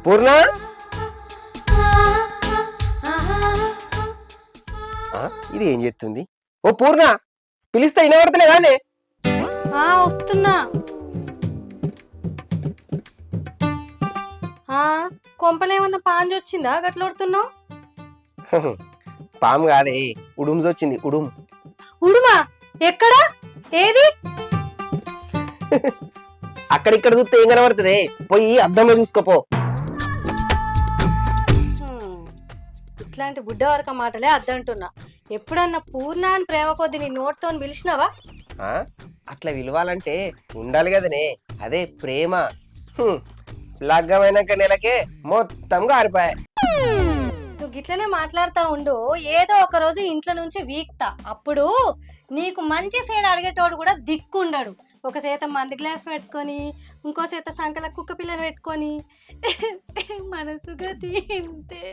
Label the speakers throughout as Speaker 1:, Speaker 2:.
Speaker 1: పూర్ణ ఇది ఏం చేస్తుంది? ఓ పూర్ణ, పిలిస్తే వినబడతలేదానే?
Speaker 2: వస్తున్నా. కొంపలేమన్నా పాంజి వచ్చిందా గట్లొడుతున్నావు?
Speaker 1: పాము కాదే, ఉడుమ్స్ వచ్చింది.
Speaker 2: ఉడుమా? ఎక్కడ? ఏది?
Speaker 1: అక్కడిక్కడ చూస్తే ఏం కనబడుతుంది? పోయి అద్దంలో చూసుకోపో.
Speaker 2: ఇట్లాంటి బుడ్డ వరక మాటలే అద్దంటున్నా. ఎప్పుడన్నా పూర్ణ అని ప్రేమ కొద్ది నీ నోటితో పిలిచినావా?
Speaker 1: అట్లా విలువాలంటే ఉండాలి కదనే, అదే ప్రేమ. లగ్గమైనాక నెలకే మొత్తం గారిపాయ.
Speaker 2: నువ్వు గిట్లనే మాట్లాడుతా ఉండు. ఏదో ఒక రోజు ఇంట్లో నుంచి వీక్తా. అప్పుడు నీకు మంచి సేడ అడిగేటోడు కూడా దిక్కుండడు. ఒక చేత మంది గ్లాస్ పెట్టుకొని, ఇంకో చేత సంకల కుక్క పిల్లని పెట్టుకొని, మనసు గతి ఇంతే,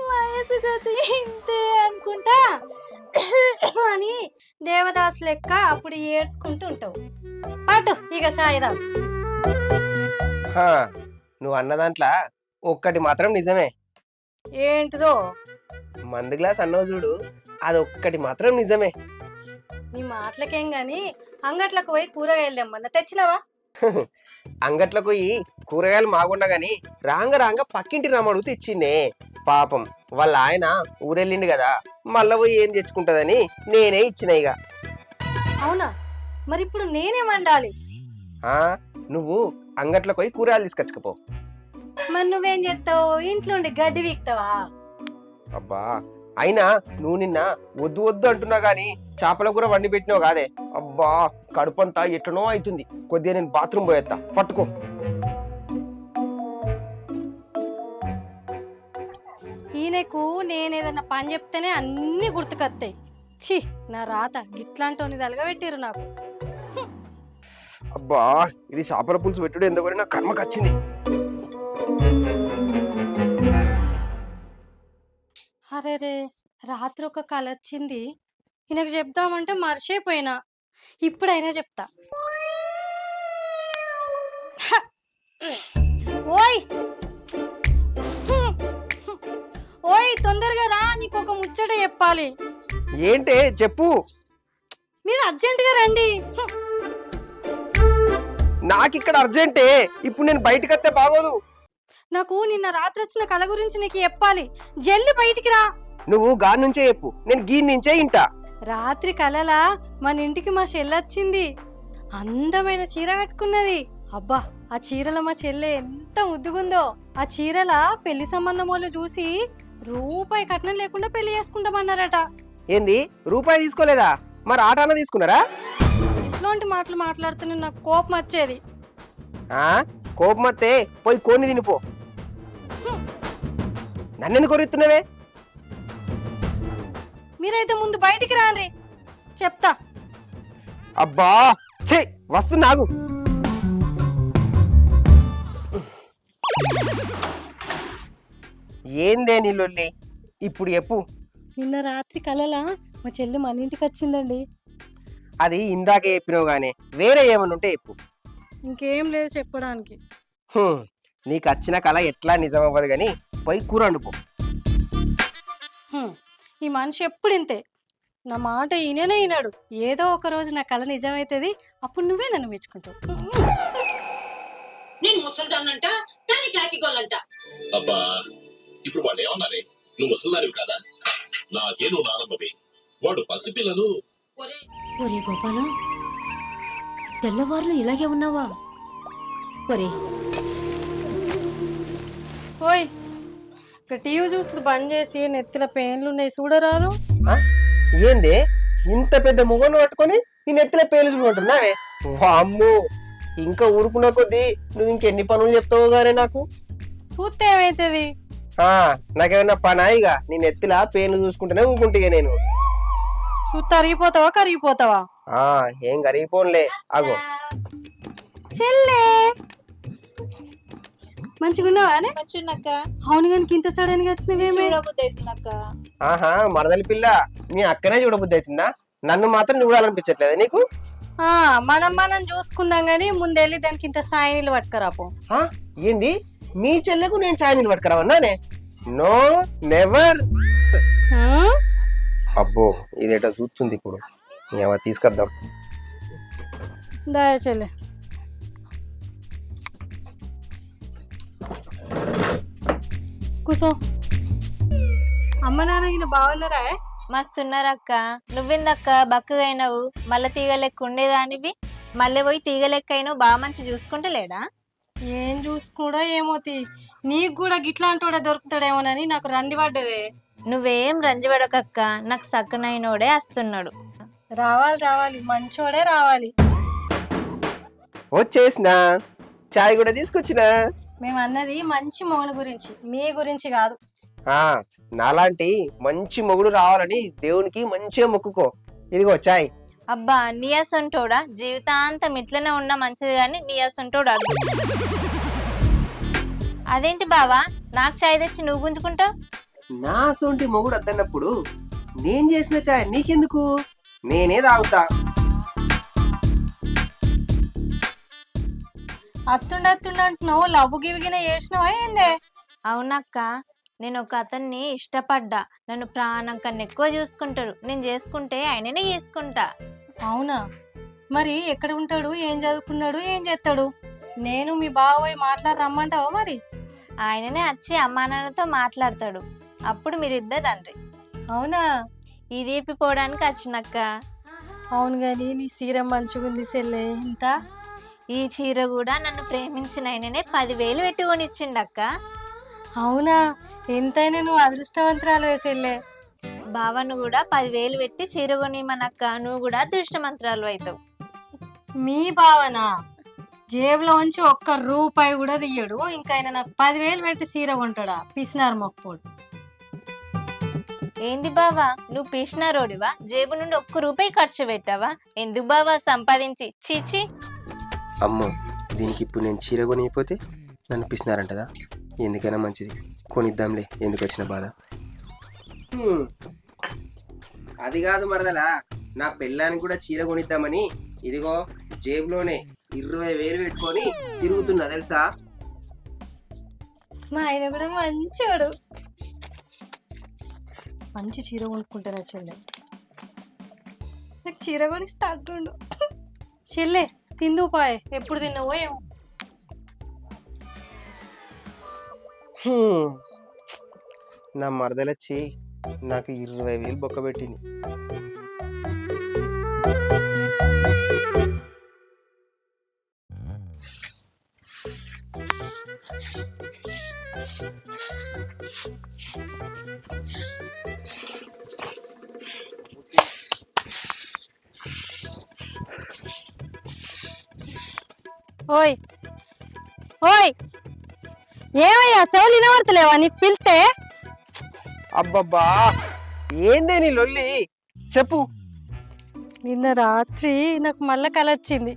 Speaker 2: వయసు గతి ఇంతే అనుకుంటా అని దేవదాసు లెక్క అప్పుడు ఏడ్చుకుంటూ ఉంటావు. పాటు ఇక సాయిరా.
Speaker 1: నువ్వు అన్న దాంట్లో ఒక్కటి మాత్రం నిజమే.
Speaker 2: ఏంటిదో?
Speaker 1: మందు గ్లాస్ అన్నవు చూడు, అదొక్కటి మాత్రం నిజమే.
Speaker 2: నీ మాటలకేం గాని అంగట్లకు పోయి కూరగాయలు తెమ్మన్నా తెచ్చినావా?
Speaker 1: అంగట్లకు పోయి కూరగాయలు మాగుండా గాని రాంగ పక్కింటి రామడుగు తెచ్చిండే. పాపం వాళ్ళ ఆయన ఊరెళ్ళిండు కదా, మళ్ళా పోయి ఏం తెచ్చుకుంటదని నేనే ఇచ్చిన. ఇక
Speaker 2: అవునా? మరి ఇప్పుడు నేనే వండాలి.
Speaker 1: నువ్వు అంగట్లకు పోయి కూరగాయలు తీసుకొచ్చుకపో.
Speaker 2: మరి నువ్వేం చేస్తావు? ఇంట్లో ఉండి గడ్డి వీక్తావా?
Speaker 1: అబ్బా, అయినా నువ్వు నిన్న వద్దు అంటున్నా గాని చేపల కూర వండి పెట్టినావు కాదే. అబ్బా, కడుపంతా ఎట్లనో అవుతుంది. కొద్దిగా నేను బాత్రూమ్ పోయేస్తా, పట్టుకో.
Speaker 2: ఈయనకు నేనేదన్నా పని చెప్తేనే అన్ని గుర్తుకొస్తాయి. ఛీ, నా రాత గిట్లాంటి తలగా పెట్టిరు నాకు.
Speaker 1: అబ్బా, ఇది చేపల పులుసు పెట్టుడు ఎందుకు నా కర్మకు వచ్చింది.
Speaker 2: అరే రే, రాత్రి ఒక కల వచ్చింది. ఈయనకు చెప్దామంటే మర్చిపోయినా. ఇప్పుడైనా చెప్తా. ఓయ్ ఓయ్, తొందరగా రా, నీకు ఒక ముచ్చట చెప్పాలి.
Speaker 1: ఏంటే చెప్పు.
Speaker 2: మీరు అర్జెంటుగా రండి.
Speaker 1: నాకిక్కడ అర్జెంటే, ఇప్పుడు నేను బయటకు వస్తే బాగోదు.
Speaker 2: నాకు నిన్న రాత్రి వచ్చిన కళ గురించి నీకు చెప్పాలి. జల్ది బయటికి రా.
Speaker 1: నువ్వు గాని నుంచే చెప్పు, నేను గీ నుంచే ఇంటా.
Speaker 2: రాత్రి కలలా మన ఇంటికి మా చెల్లి వచ్చింది. అందమైన చీర కట్టుకున్నది. అబ్బా, ఆ చీరలో మా చెల్లె ఎంత ముద్దుగుందో. ఆ చీరల పెళ్లి సంబంధం వాళ్ళు చూసి రూపాయి కట్నం లేకుండా పెళ్లి చేసుకుంటామన్నారట.
Speaker 1: ఏంది, రూపాయి తీసుకోలేదా? మరి ఆటాన తీసుకున్నారా?
Speaker 2: ఇట్లాంటి మాటలు మాట్లాడుతున్నా నాకు కోపం వచ్చేది.
Speaker 1: కోపం వస్తే పోయి కోని తినిపో. నన్నెందుకు కొరుతున్నావే?
Speaker 2: మీరైతే ముందు బయటికి రాండి, చెప్తా.
Speaker 1: అబ్బా, ఛీ, వస్తున్నాగు. ఏందే నీ లొల్లి? ఇప్పుడు చెప్పు.
Speaker 2: నిన్న రాత్రి కలలా మా చెల్లి మన ఇంటికి వచ్చిందండి.
Speaker 1: అది ఇందాకే చెప్పినావు గానే, వేరే ఏమన్నా ఉంటే చెప్పు.
Speaker 2: ఇంకేం లేదు చెప్పడానికి.
Speaker 1: నీకు వచ్చిన కళ ఎట్లా నిజం అవ్వదు గాని పోయి కూర వండుకో.
Speaker 2: ఈ మనిషి ఎప్పుడు ఇంతే. నా మాట ఈయననే ఈనాడు. ఏదో ఒక రోజు నా కళ నిజమైతుంది. అప్పుడు నువ్వే నన్ను మెచ్చుకుంటావు.
Speaker 3: అబ్బా, ఇప్పుడు వాడు ఏమన్నారే? నువ్వు ముసలిదానివి కదా, నాకే నువ్వు నానమ్మవి. వాడు పసిపిల్లలు.
Speaker 4: ఒరే గోపాలం, తెల్లవారులు ఇలాగే ఉన్నావా? ఒరే
Speaker 2: ఓయ్, ఇక టీవీ చూసుడు బంద్ చేసి నెత్తిన పెయిన్లు ఉన్నాయి చూడరాదు.
Speaker 1: ఏందే, ఇంత పెద్ద ముఖం పట్టుకొని ఈ నెత్తిన పేలు చూడుకుంటున్నావే? అమ్ము, ఇంకా ఊరుకున్న కొద్దీ నువ్వు ఇంకెన్ని పనులు చెప్తావు గానే నాకు.
Speaker 2: చూస్తే ఏమైతుంది?
Speaker 1: నాకేమన్నా పనాయిగా నీ నెత్తిలా పేర్లు చూసుకుంటేనే ఊరుకుంటే నేను.
Speaker 2: చూస్తే అరిగిపోతావా కరిగిపోతావా?
Speaker 1: ఏం కరిగిపోన్లే. అగో
Speaker 2: చెల్లే, మంచిగున్నావా? అవును కానీ ఇంత సడన్ గా వచ్చినవేమే?
Speaker 1: మరదలి పిల్ల, మీ అక్కనే చూడబుద్ధి అవుతుందా? నన్ను మాత్రం చూడాలనిపించట్లేదా నీకు?
Speaker 2: మనం చూసుకుందాం గానీ ముందెళ్ళి దానికి ఇంత సాయినీళ్ళు పట్టుకరాపో.
Speaker 1: ఆ, ఏంది మీ చెల్లెకు నేను ఛాయ్ నీళ్ళు పట్టుకురావన్నానే? No never.
Speaker 2: హ్మ్?
Speaker 1: అబ్బో ఇదేటో చూస్తుంది ఇప్పుడు. ఏమో తీసుకొద్దాం.
Speaker 2: దయచేలే కూసో. అమ్మ నాన్న బాగున్నారా?
Speaker 5: మస్తున్నారక్క. నువ్వెందక్క బక్కగా అయినావు? మళ్ళీ తీగ లెక్క ఉండేదానివి మళ్ళీ పోయి తీగ లెక్క అయినావు. బాగా మంచి చూసుకుంటలేడా?
Speaker 2: ఏం చూసుకోడో ఏమోతి, నీకు కూడా గిట్లాంటోడే దొరుకుతాడేమోనని నాకు రంది పడ్డదే.
Speaker 5: నువ్వేం రంజిపడకక్క, నాకు సక్కనైనోడే వస్తున్నాడు.
Speaker 2: రావాలి మంచోడే రావాలి.
Speaker 1: వచ్చేసినా, ఛాయ్ కూడా తీసుకొచ్చినా.
Speaker 2: మేము అన్నది మంచి మొగుడు గురించి, మీ గురించి కాదు.
Speaker 1: ఆ నాలాంటి మంచి మొగుడు రావాలని దేవునికి మంచిగా మొక్కుకో. ఇదిగో ఛాయ్.
Speaker 5: అబ్బా నీయసంటోడా? జీవితాంతం ఇట్లనే ఉన్నా మంచిది గాని నీయసంటోడు అద్దు. అదేంటి బావా నాకు చాయ్ తెచ్చి నువ్వు గుంజుకుంటావు?
Speaker 1: నా సొంటి మొగుడు అద్దన్నప్పుడు నేను చేసిన ఛాయ్ నీకెందుకు? నేనే తాగుతా.
Speaker 2: అత్తుండంటున్నావు, లవ్వు గివిగిన చేసినావా ఏందే?
Speaker 5: అవునక్క, నేను ఒక అతన్ని ఇష్టపడ్డా. నన్ను ప్రాణం కన్నా ఎక్కువ చూసుకుంటాడు. నేను చేసుకుంటే ఆయననే చేసుకుంటా.
Speaker 2: అవునా? మరి ఎక్కడ ఉంటాడు, ఏం చదువుకున్నాడు, ఏం చేస్తాడు? నేను మీ బావోయ్ మాట్లాడి రమ్మంటావా మరి?
Speaker 5: ఆయననే వచ్చి అమ్మా నాన్నతో మాట్లాడతాడు. అప్పుడు మీరిద్దరు రండి.
Speaker 2: అవునా?
Speaker 5: ఇది ఇప్పిపోవడానికి వచ్చినక్క.
Speaker 2: అవును గాని నీ సీర మంచిగుంది సెల్లే. ఇంత
Speaker 5: ఈ చీర కూడా నన్ను ప్రేమించిన ఆయననే 10,000 పెట్టుకొని ఇచ్చిండక్క.
Speaker 2: అవునా? ఎంతైనా నువ్వు అదృష్టవంతురాలు వేసెల్లే.
Speaker 5: బావను కూడా 10,000 పెట్టి చీర కొనిమనక్క. నువ్వు కూడా అదృష్టమంత్రాలు అవుతావు.
Speaker 2: మీ భావన జేబులో ఉంచి ఒక్క రూపాయి కూడా తీయడు, ఇంకా ఆయన నాకు 10,000 పెట్టి చీర కొంటాడా? పిసినారు మొక్కోడు.
Speaker 5: ఏంది బావా నువ్వు పీసినారోడివా? జేబు నుండి ఒక్క రూపాయి ఖర్చు పెట్టావా? ఎందుకు బావా సంపాదించి చీచి.
Speaker 1: అమ్మో దీనికి ఇప్పుడు నేను చీర కొనిపోతే నన్ను పిసినారంటదా? ఎందుకైనా మంచిది కొనిద్దాంలే, ఎందుకు వచ్చిన బాధ. అది కాదు మరదలా, నా పెళ్ళానికి కూడా చీర కొనిద్దామని ఇదిగో జేబులోనే 20,000 పెట్టుకొని తిరుగుతున్నా తెలుసా.
Speaker 2: మా ఆయన కూడా మంచోడు. మంచి చీర కొనుక్కుంటారా చెల్లె? నాకు చీర కొనిస్తా అంటుండు. చెల్లె తిందు పాయ్, ఎప్పుడు తిన్నావో ఏమో.
Speaker 1: నా మరదలొచ్చి నాకు 20,000 బొక్క పెట్టింది.
Speaker 2: ఓయ్ ఓయ్, ఏమయ్యా సెవలు వినబడతలేవా నీకు పిలితే?
Speaker 1: అబ్బబ్బా ఏందే నీ లొల్లి, చెప్పు.
Speaker 2: నిన్న రాత్రి నాకు మళ్ళా కల వచ్చింది.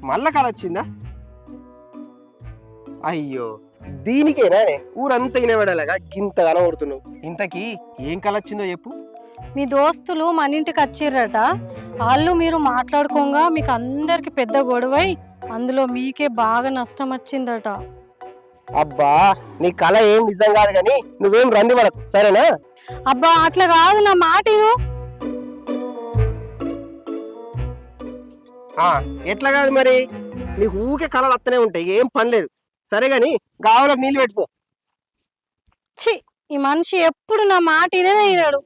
Speaker 1: మళ్ళా కలొచ్చిందా? అయ్యో దీనికేనా ఊరంతా వినబడేలాగా గింతగానో కొడుతున్నావు? ఇంతకీ ఏం కలొచ్చిందో చెప్పు.
Speaker 2: మీ దోస్తులు మన ఇంటికి వచ్చిర్రట. వాళ్ళు మీరు మాట్లాడుకోగా మీకు అందరికి పెద్ద గొడవై అందులో మీకే బాగా నష్టం వచ్చిందట.
Speaker 1: అబ్బా నీ కళ ఏం నిజం కాదు కానీ నువ్వేం రంది పడకు సరేనా?
Speaker 2: అబ్బా అట్లా కాదు, నా మాట విను.
Speaker 1: ఎట్లా కాదు మరి? నీకు ఊకే కళలు వస్తూనే ఉంటాయి, ఏం పని లేదు. సరే గాని గావులకు నీళ్ళు పెట్టుకో.
Speaker 2: ఛీ, ఈ మనిషి ఎప్పుడు నా మాట వినడు.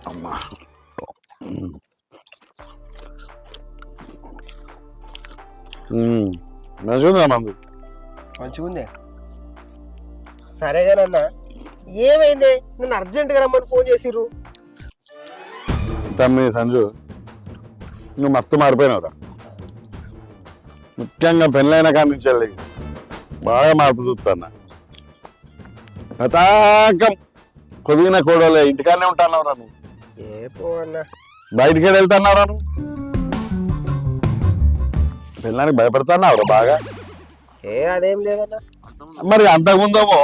Speaker 6: అమ్మా మంచిగా మందు
Speaker 1: మంచిగుందే. సరేగానన్నా ఏమైంది? నన్ను అర్జెంటుగా రమ్మని ఫోన్ చేసిర్రు.
Speaker 6: తమ్మి సంజు, నువ్వు మస్తు మారిపోయినావురా. ముఖ్యంగా పెళ్ళైన కాడి నుంచి వెళ్ళి బాగా మార్పు చూస్తున్నా. గతాకం కొద్దిగిన కోడలే ఇంటికాడనే ఉంటానవురా నువ్వు.
Speaker 1: ఏ పో అన్న
Speaker 6: బయటికి వెళ్తున్నారా నువ్వు పెళ్ళానికి భయపడుతున్నావు బాగా
Speaker 1: ఏ అదేం లేదన్న
Speaker 6: మరి అంతకుముందేమో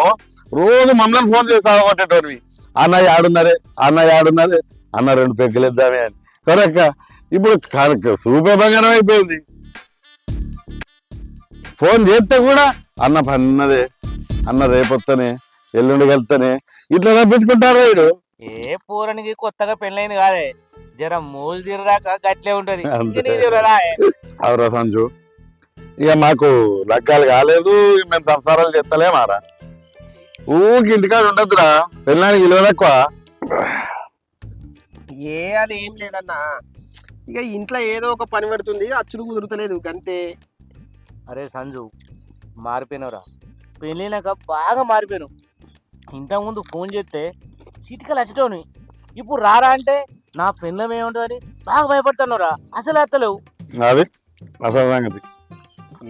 Speaker 6: రోజు మమ్మల్ని ఫోన్ చేసి కొట్టేటోనివి అన్నయ్య ఆడున్నారే అన్నయ్య ఆడున్నారే అన్న 2 పెగ్గులు ఇద్దామే అని కరెక్ట్ ఇప్పుడు సూపే బంగారం అయిపోయింది ఫోన్ చేస్తే కూడా అన్న పన్నదే అన్న రేపొత్తనే ఎల్లుండికి వెళ్తానే ఇట్లా తప్పించుకుంటారు వీడు
Speaker 7: ఏ పూరానికి కొత్తగా పెళ్ళైంది కాదే జర మోజు తీరదాకా గట్లే ఉంటది
Speaker 6: అంతే.
Speaker 7: ఇంక
Speaker 6: సంజు ఇక మాకు లగ్గాలు కాలేదు మేము సంసారాలు చేస్తలేమారా ఊకి ఇంటికాడ ఉండద్దురా పెళ్ళానికి విలువ తక్కువ
Speaker 1: ఏ అదేం లేదన్న ఇక ఇంట్లో ఏదో ఒక పని పెడుతుంది అచ్చుడు కుదురుతలేదు అంతే.
Speaker 7: అరే సంజు మారిపోయినవురా పెళ్ళినాక బాగా మారిపోయాను ఇంతకుముందు ఫోన్ చేస్తే చిటికలు వచ్చేటోని ఇప్పుడు రారా అంటే నా పెళ్ళం ఏముంటుందని బాగా భయపడుతున్నావురా అసలు ఎత్తలేవు
Speaker 6: అది అసలు సంగతి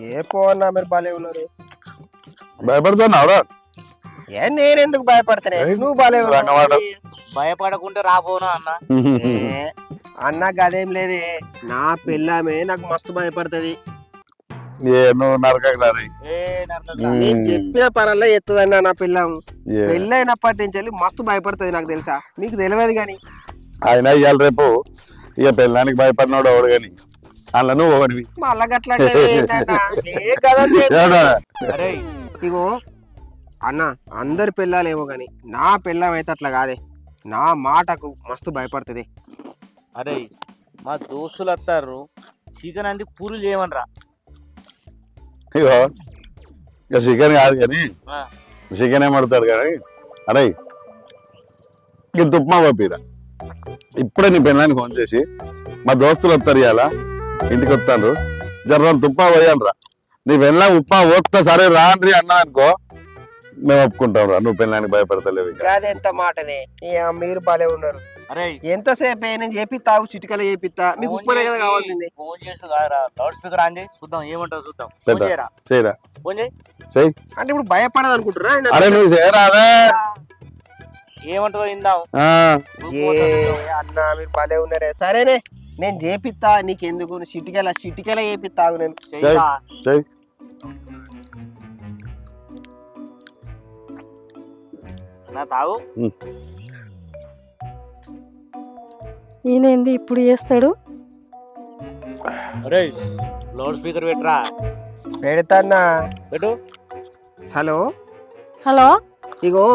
Speaker 1: ఏ పో అన్న మీరు బాలే ఉన్నారు.
Speaker 6: భయపడుతున్నావురా
Speaker 1: ఏ నేనెందుకు భయపడతానే నువ్వు బాలే
Speaker 6: రంగమాట.
Speaker 7: భయపడకుంటే రాబోనా అన్న
Speaker 1: అన్న గదేం లేదే నా పెళ్ళామే నాకు మస్తు భయపడుతుంది.
Speaker 6: ఏ నువ్వు నరకగలరు
Speaker 7: ఏ నరకక.
Speaker 1: నేను చెప్పిన పనుల్లో ఎత్తదన్న నా పిల్లం పెళ్ళైనప్పటి నుంచి వెళ్ళి మస్తు భయపడుతుంది నాకు తెలుసా మీకు తెలియదు కానీ
Speaker 6: ఆయన ఇవాళ రేపు ఇక పెళ్ళానికి భయపడినాడు ఎవడు కానీ అలా నువ్వు ఒకటివి
Speaker 1: మళ్ళా గట్లా అంటే ఏంటన్నా? ఏ కదండి.
Speaker 7: అరే
Speaker 1: ఇగో అన్న అందరి పిల్లలేమో గాని నా పిల్లం అయితే అట్లా కాదే నా మాటకు మస్తు భయపడుతుంది.
Speaker 7: అరే మా దోస్తులు వస్తారు చికెన్ అంటే పూరీలు చేయమనరా
Speaker 6: ఇగో ఇక చికెన్ కాదు కానీ
Speaker 7: ఆ.
Speaker 6: చికెన్ ఏమడతాడు కానీ అరే ఇక తుప్మా పంపిరా ఇప్పుడే నీ పెళ్ళానికి ఫోన్ చేసి మా దోస్తులు వస్తారు ఇవాళ ఇంటికి వస్తాను జర్రం తుప్పా పోయాను రా నీ పెళ్ళా ఉప్మా పోస్తా సరే రాండ్రి అన్నా అనుకో మేము ఒప్పుకుంటాం రా నువ్వు పెళ్ళానికి భయపడతలేవు ఇక
Speaker 1: అదెంత మాటనే ఇక మీరు బాలే ఉన్నారు.
Speaker 7: అరే
Speaker 1: ఎంతసేపు నేను చేపిస్తావు చిటికలు చేపిస్తా మీకు ఉప్పునే కదా కావాల్సింది.
Speaker 7: ఫోన్ చేసి కాదురా లౌడ్ స్పీకర్ ఆన్ చేయి చూద్దాం ఏమంటావు చూద్దాం ఫోన్
Speaker 6: పెట్టా.
Speaker 7: చేయరా
Speaker 6: చేయరా
Speaker 7: ఫోన్ చేయి
Speaker 6: చెయ్యి
Speaker 1: అంటే ఇప్పుడు భయపడదు అనుకుంటారా ఆయన?
Speaker 6: అరే నువ్వు చేయరా అదే
Speaker 7: ఏమంటావు ఇందాం
Speaker 1: అన్న మీరు బాలే ఉన్నారే సరేనే నేను చేపిస్తా నీకెందుకు చిటికెల చేపిస్తావు నేను.
Speaker 6: చెయ్యి
Speaker 7: నా తాగు
Speaker 2: ఈయనేంది ఇప్పుడు చేస్తాడు?
Speaker 7: అరే లౌడ్ స్పీకర్ పెట్టరా
Speaker 1: పెడతాన్నా.
Speaker 7: పెట్టు
Speaker 1: హలో
Speaker 2: హలో,
Speaker 1: ఇగో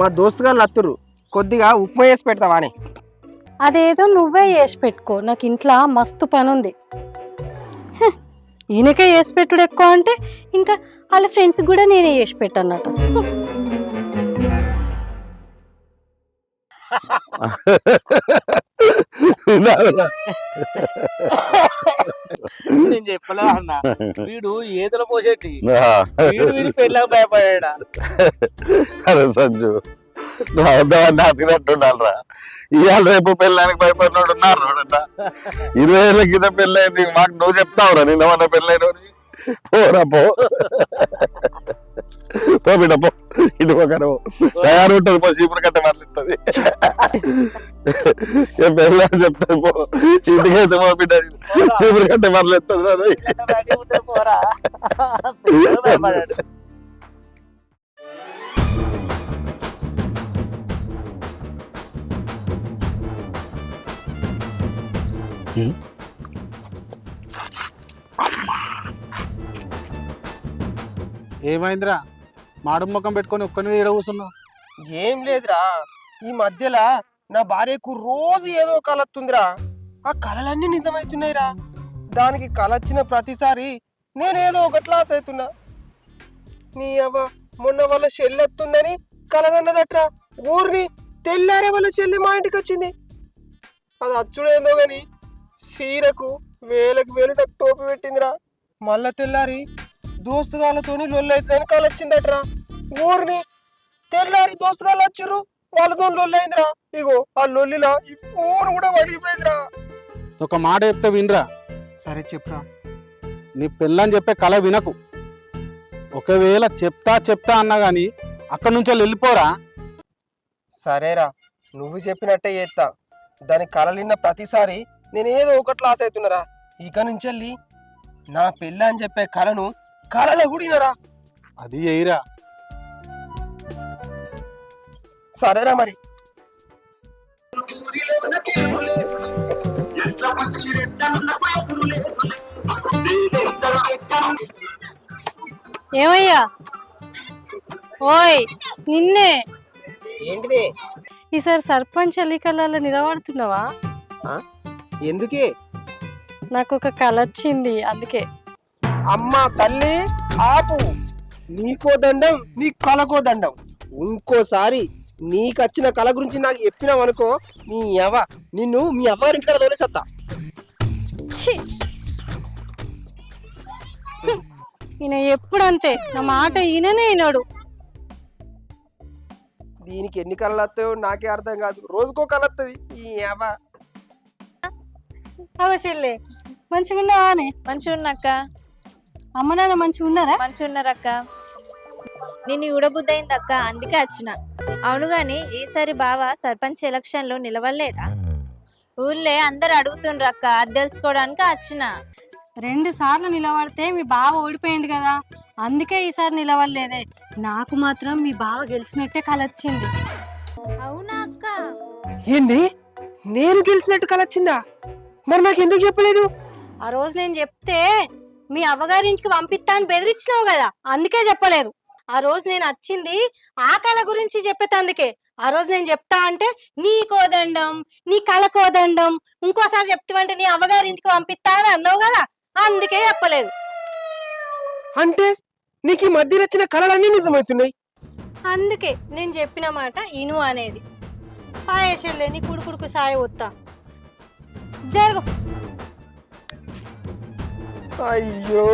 Speaker 1: మా దోస్తు గారు అత్తురు కొద్దిగా ఉప్మా వేసి పెడతావా అని.
Speaker 2: అదేదో నువ్వే చేసి పెట్టుకో, నాకు ఇంట్లో మస్తు పని ఉంది. హ, ఈయనకే చేసి పెట్టుడు ఎక్కువ అంటే ఇంకా వాళ్ళ ఫ్రెండ్స్ కూడా నేనే చేసి పెట్టన్నట్టు.
Speaker 7: నేను చెప్పలే అన్న వీడు ఏదలో పోసేటి వీడు వీడి పెళ్ళకి భయపడా
Speaker 6: అరే సంజు నువ్వు అవుతావని అతినట్టుండాలరా ఇవాళ రేపు పెళ్ళానికి భయపడినోడు ఉన్నారు చూడన్నా 20 ఏళ్ళ కింద పెళ్ళైంది మాకు నువ్వు చెప్తావురా నిన్నమన్న పెళ్ళైన పోరా పో బిడ్డ పో ఇటు పోకను తయారు ఉంటుంది పో చీపురు కట్ట మరలిస్తుంది పెళ్ళని చెప్తుంది పో ఇంటికైతే పో బిడ్డ చీపురు కట్ట మరలిస్తుంది
Speaker 7: పోరా భయపడాడు
Speaker 8: ఏమైందిరా మాడు ముఖం పెట్టుకొని ఒక్కని ఏడ కూర్చున్నావు?
Speaker 1: ఏం లేదురా ఈ మధ్యలో నా భార్యకు రోజు ఏదో కళ వస్తుందిరా. ఆ కళలన్నీ నిజమవుతున్నాయిరా. దానికి కళ వచ్చిన ప్రతిసారి నేనేదో ఒకటి లాస్ అవుతున్నా. నీ అవ్వ మొన్న వాళ్ళ చెల్లి వస్తుందని కలగన్నదట్రా. ఊరిని తెల్లారే వాళ్ళ చెల్లి మా ఇంటికి వచ్చింది. అది అచ్చుడేందో గాని చీరకు వేలకు వేలు నాకు టోపి పెట్టిందిరా. మళ్ళా తెల్లారి దోస్తుగాళ్ళతోని లొల్లైతుందని కళ వచ్చిందట్రా. ఊరిని తెల్లారి దోస్తుగాళ్ళు వచ్చిర్రు వాళ్ళతో లొల్లైందిరా. ఇగో ఆ లొల్లిలా ఈ ఫోన్ కూడా వడిగిపోయిందిరా.
Speaker 8: ఒక మాట చెప్తే వినరా,
Speaker 1: సరే చెప్పరా.
Speaker 8: నీ పెళ్ళని చెప్పే కళ వినకు. ఒకవేళ చెప్తా అన్నా గాని అక్కడి నుంచి వెళ్ళిపోరా.
Speaker 1: సరేరా నువ్వు చెప్పినట్టే చేస్తా. దాని కలలిన్న ప్రతిసారి నేనేదో ఒకటి లాస్ అవుతున్నారా. ఇక నుంచి వెళ్ళి నా పెళ్ళి అని చెప్పే కలను కలలో కూడినరా.
Speaker 8: అది ఎయిరా.
Speaker 1: సరేరా మరి.
Speaker 2: ఏమయ్యా? ఓయ్ నిన్నే.
Speaker 1: ఏంటిది?
Speaker 2: ఈసారి సర్పంచ్ ఎన్నికలలో నిలబడుతున్నావా?
Speaker 1: ఎందుకే?
Speaker 2: నాకు ఒక కళ వచ్చింది అందుకే.
Speaker 1: అమ్మా తల్లి ఆపు. నీకో దండం, నీ కళకో దండం. ఇంకోసారి నీకచ్చిన కళ గురించి నాకు చెప్పినావు అనుకో, నీ నిన్ను మీ అవ్వారింటికాడ తోలేసత్తా.
Speaker 2: ఛీ! ఈయన ఎప్పుడంతే, నా మాట ఈయననే వినడు.
Speaker 1: దీనికి ఎన్ని కళలు వస్తాయో నాకే అర్థం కాదు. రోజుకో కళ వస్తుంది.
Speaker 2: అవసరం మంచిగా ఉన్నావానే?
Speaker 5: మంచిగా ఉన్నక్క.
Speaker 2: అమ్మ నాన్న మంచిగా ఉన్నారా?
Speaker 5: మంచిగా ఉన్నారక్క. నేను చూడబుద్ధి అయింది అక్క, అందుకే వచ్చిన. అవును గాని ఈసారి బావ సర్పంచ్ ఎలక్షన్ లో నిలవలేడా? ఊళ్ళే అందరు అడుగుతుండ్రు అక్క, అది తెలుసుకోవడానికి వచ్చిన.
Speaker 2: 2 సార్లు నిలబడితే మీ బావ ఓడిపోయింది కదా, అందుకే ఈసారి నిలవలేదే. నాకు మాత్రం మీ బావ గెలిచినట్టే కళ వచ్చింది.
Speaker 5: అవునా అక్క?
Speaker 1: ఏంది? నేను గెలిచినట్టు కళ వచ్చిందా? మరి నాకు ఎందుకు చెప్పలేదు?
Speaker 2: ఆ రోజు నేను చెప్తే మీ అవ్వగారింటికి పంపిస్తా అని బెదిరించినావు కదా, అందుకే చెప్పలేదు. ఆ రోజు నేను వచ్చింది ఆ కళ గురించి చెప్పేతందుకే. ఆ రోజు నేను చెప్తా అంటే నీ కోదండం, నీ కళ కోదండం, ఇంకోసారి చెప్తావంటే నీ అవ్వగారింటికి పంపిస్తా అని అన్నావు కదా, అందుకే చెప్పలేదు.
Speaker 1: అంటే నీకు ఈ మధ్య వచ్చిన కళలన్నీ నిజమవుతున్నాయి.
Speaker 2: అందుకే నేను చెప్పిన మాట ఇను అనేది. పాయేషల్లే నీ కుడుకుడుకు సాయ వస్తా జరుగు.
Speaker 1: అయ్యో